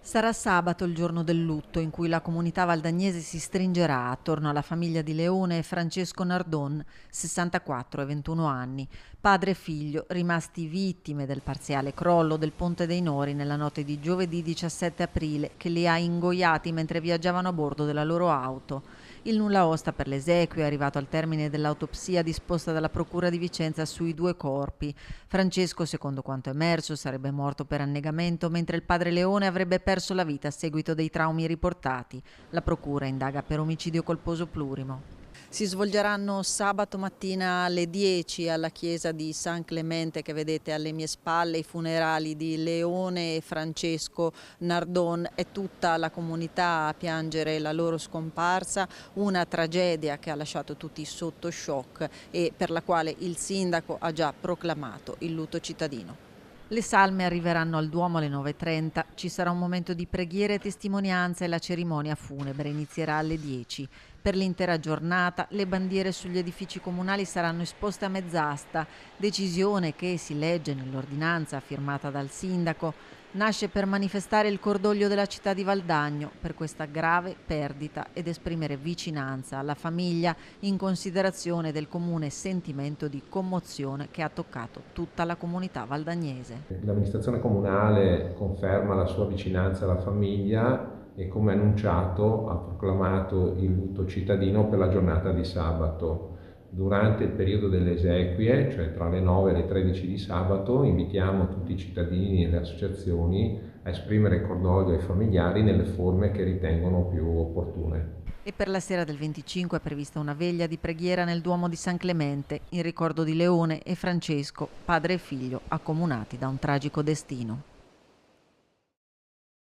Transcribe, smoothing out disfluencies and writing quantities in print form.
Sarà sabato il giorno del lutto in cui la comunità valdagnese si stringerà attorno alla famiglia di Leone e Francesco Nardon, 64 e 21 anni, padre e figlio rimasti vittime del parziale crollo del Ponte dei Nori nella notte di giovedì 17 aprile che li ha ingoiati mentre viaggiavano a bordo della loro auto. Il nulla osta per le esequie è arrivato al termine dell'autopsia disposta dalla Procura di Vicenza sui due corpi. Francesco, secondo quanto emerso, sarebbe morto per annegamento, mentre il padre Leone avrebbe perso la vita a seguito dei traumi riportati. La Procura indaga per omicidio colposo plurimo. Si svolgeranno sabato mattina alle 10 alla chiesa di San Clemente che vedete alle mie spalle, i funerali di Leone e Francesco Nardon. È tutta la comunità a piangere la loro scomparsa, una tragedia che ha lasciato tutti sotto shock e per la quale il sindaco ha già proclamato il lutto cittadino. Le salme arriveranno al Duomo alle 9:30, ci sarà un momento di preghiera e testimonianza e la cerimonia funebre inizierà alle 10. Per l'intera giornata le bandiere sugli edifici comunali saranno esposte a mezz'asta, decisione che, si legge nell'ordinanza firmata dal sindaco, nasce per manifestare il cordoglio della città di Valdagno per questa grave perdita ed esprimere vicinanza alla famiglia in considerazione del comune sentimento di commozione che ha toccato tutta la comunità valdagnese. L'amministrazione comunale conferma la sua vicinanza alla famiglia e, come annunciato, ha proclamato il lutto cittadino per la giornata di sabato. Durante il periodo delle esequie, cioè tra le 9 e le 13 di sabato, invitiamo tutti i cittadini e le associazioni a esprimere cordoglio ai familiari nelle forme che ritengono più opportune. E per la sera del 25 è prevista una veglia di preghiera nel Duomo di San Clemente in ricordo di Leone e Francesco, padre e figlio accomunati da un tragico destino.